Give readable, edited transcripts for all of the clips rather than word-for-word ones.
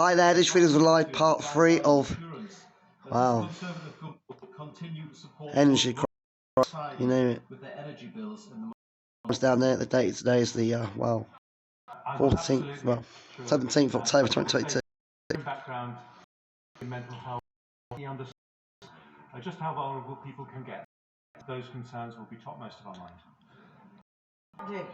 Hi there, this video is live part 3 of energy crisis, you name it. It's down there. The date today is the 17th October 2022. Background in mental health, he understands just how vulnerable people can get. Those concerns will be topmost of our mind. Yes.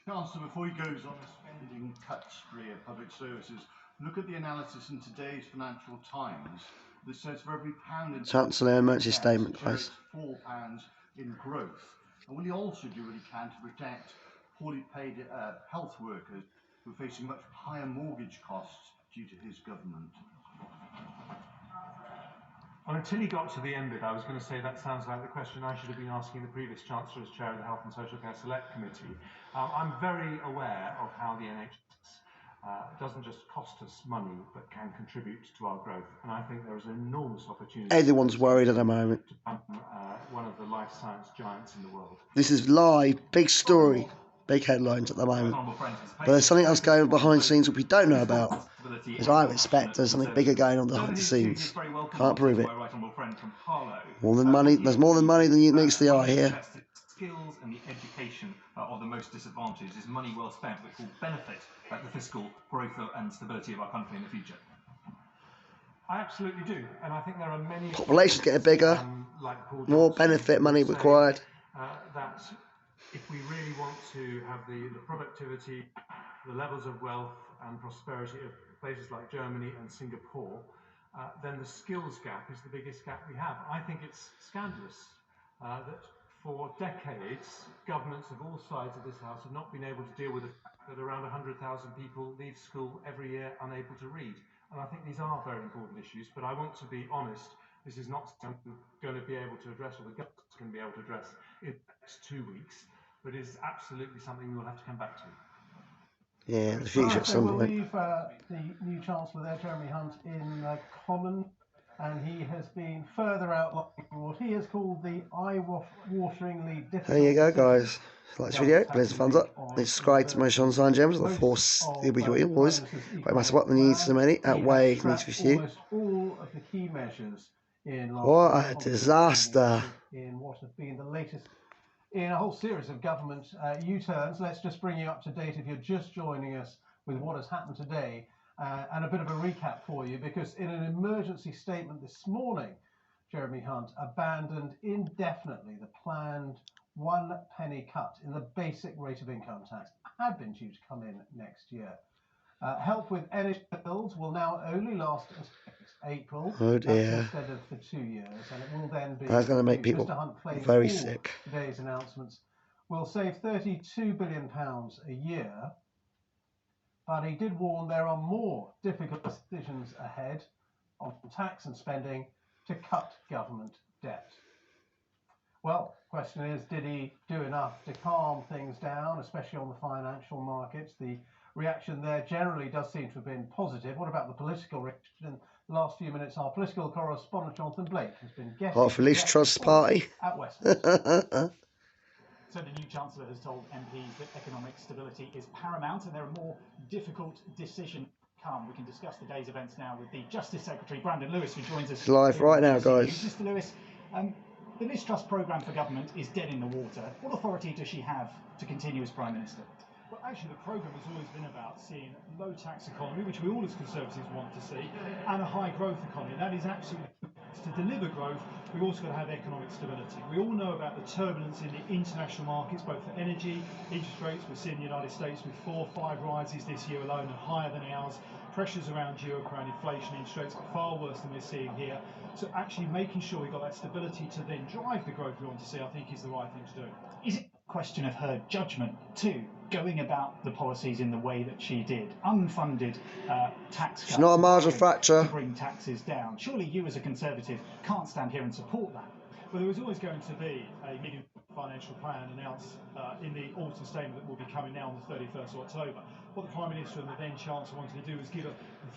Chancellor, before he goes on a spending cut spree of public services, look at the analysis in today's Financial Times that says for every £1 in Chancellor, emergency statement, please. £4 in growth. And will he also do what he can to protect poorly paid health workers who are facing much higher mortgage costs due to his government? Well, until he got to the end bit, I was going to say that sounds like the question I should have been asking the previous Chancellor as Chair of the Health and Social Care Select Committee. I'm very aware of how the NHS doesn't just cost us money, but can contribute to our growth. And I think there is an enormous opportunity. Everyone's worried at the moment. To become one of the life science giants in the world. This is live, big story, big headlines at the moment. But there's something else going on behind the scenes that we don't know about. As I expect, there's something bigger going on behind the scenes. Can't prove it. More than money. There's more than money than meets the eye here. Skills and the education of the most disadvantaged is money well spent, which will benefit the fiscal growth and stability of our country in the future. I absolutely do, and I think there are many. Population's getting bigger. More benefit money required. That if we really want to have the productivity, the levels of wealth and prosperity of places like Germany and Singapore, then the skills gap is the biggest gap we have. I think it's scandalous that for decades, governments of all sides of this House have not been able to deal with the fact that around 100,000 people leave school every year unable to read. And I think these are very important issues, but I want to be honest, this is not something going to be able to address, or the government's going to be able to address in the next 2 weeks, but it is absolutely something we will have to come back to. Yeah, the future at some point. We'll leave the new Chancellor there, Jeremy Hunt, in Common, and he has been further outlining what he has called the eye-wateringly difficult. There you go, guys. If you like this video, please thumbs up. Subscribe to my Sean Gems, the force will be your boys. Quite massive what the needs to many outweigh the needs for you. Almost all of the key measures in what a disaster. In what have been the latest in a whole series of government U-turns. Let's just bring you up to date if you're just joining us with what has happened today, and a bit of a recap for you, because in an emergency statement this morning, Jeremy Hunt abandoned indefinitely the planned 1 penny cut in the basic rate of income tax had been due to come in next year. Help with energy bills will now only last until next April. Oh dear. Instead of for 2 years, and it will then be. That's going to make people very sick. Today's announcements will save £32 billion a year, but he did warn there are more difficult decisions ahead on tax and spending to cut government debt. Well, question is, did he do enough to calm things down, especially on the financial markets? The reaction there generally does seem to have been positive. What about the political reaction? In the last few minutes, our political correspondent Jonathan Blake has been guessing. Half release TRUSS party. At Westminster. So the new Chancellor has told MPs that economic stability is paramount and there are more difficult decisions to come. We can discuss the day's events now with the Justice Secretary, Brandon Lewis, who joins us. It's live right now, guys. Mr. Lewis, the Liz Truss programme for government is dead in the water. What authority does she have to continue as Prime Minister? Well, actually, the programme has always been about seeing a low-tax economy, which we all as Conservatives want to see, and a high-growth economy. That is absolutely to deliver growth. We've also got to have economic stability. We all know about the turbulence in the international markets, both for energy, interest rates. We're seeing the United States with 4 or 5 rises this year alone and higher than ours. Pressures around Europe, around inflation, interest rates are far worse than we're seeing here. So actually making sure we've got that stability to then drive the growth we want to see, I think is the right thing to do. Is it a question of her judgment too, going about the policies in the way that she did? Unfunded tax cuts. It's not a marginal fracture. To bring taxes down. Surely you as a Conservative can't stand here and support that. Well, there was always going to be a medium financial plan announced in the autumn statement that will be coming now on the 31st of October. What the Prime Minister and the then Chancellor wanted to do was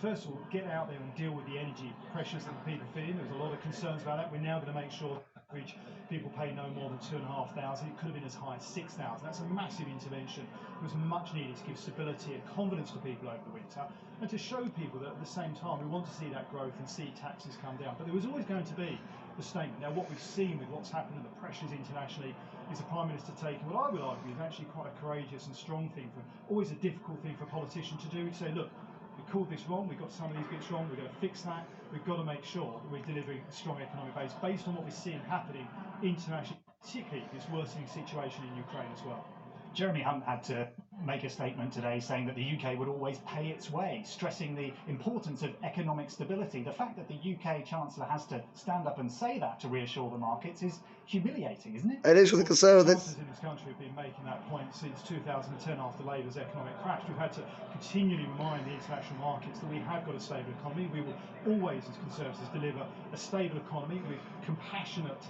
first of all, get out there and deal with the energy pressures that the people feel. There's a lot of concerns about that. We're now going to make sure average people pay no more than $2,500. It could have been as high as $6,000. That's a massive intervention. It was much needed to give stability and confidence to people over the winter, and to show people that at the same time we want to see that growth and see taxes come down. But there was always going to be the statement. Now, what we've seen with what's happened and the pressures internationally is the Prime Minister taking what I would argue is actually quite a courageous and strong thing, always a difficult thing for a politician to do, to say, look, we called this wrong, we got some of these bits wrong, we're going to fix that. We've got to make sure that we're delivering a strong economic base based on what we're seeing happening internationally, particularly this worsening situation in Ukraine as well. Jeremy Hunt had to make a statement today saying that the UK would always pay its way, stressing the importance of economic stability. The fact that the UK Chancellor has to stand up and say that to reassure the markets is humiliating, isn't it? It is for the Conservatives. Chancellors in this country have been making that point since 2010 after Labour's economic crash. We've had to continually remind the international markets that we have got a stable economy. We will always, as Conservatives, deliver a stable economy with compassionate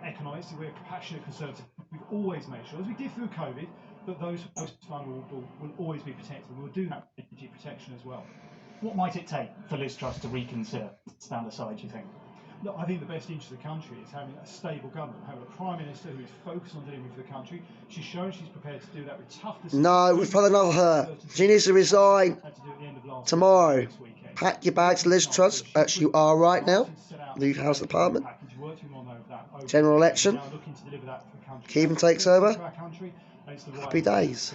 economics. We're compassionate Conservatives. We've always made sure, as we did through COVID, that those most vulnerable will always be protected. We'll do that with energy protection as well. What might it take for Liz Truss to reconsider, stand aside, do you think? Look, I think the best interest of the country is having a stable government, having a Prime Minister who is focused on delivering for the country. She's shown she's prepared to do that with tough decisions. No, we've had enough of her. She needs to resign tomorrow. Pack your bags, Liz Truss, as you are right now. Leave House Department. General election. Keevan takes over. Happy days.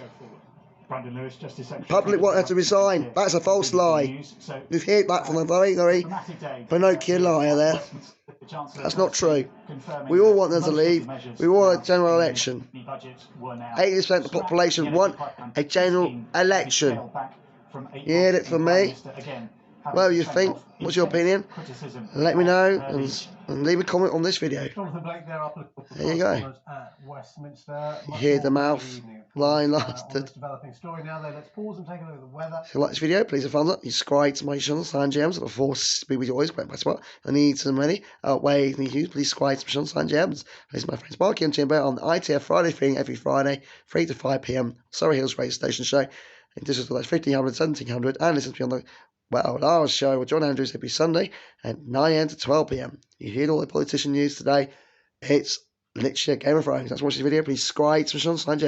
Brandon Lewis, Justice Secretary. Public want her to resign. That's a false lie. We've heard that from a very Pinocchio liar there. That's not true. We all want her to leave. We want a general election. 80% of the population want a general election. You heard it from me. What do you think? What's your opinion? Let me know and leave a comment on this video. There you go. You hear the mouth line lasted. Let's pause and take a look at the weather. If you like this video, please a thumbs up. Subscribe to my channel, Sign Gems. Before speak with you always, wait, what? I need some money. Outweigh the news. Please subscribe to my channel, Sign Gems. This is my friend Sparky and Timber on the ITF Friday thing every Friday, 3 to 5 p.m. Surrey Hills Radio Station show. And this is like 1500, 1700, and listen to me on the our show with John Andrews every Sunday at 9 a.m. to 12 p.m. You heard all the politician news today. It's literally a Game of Thrones. That's watching this video. Please subscribe to my channel, Sign Gems.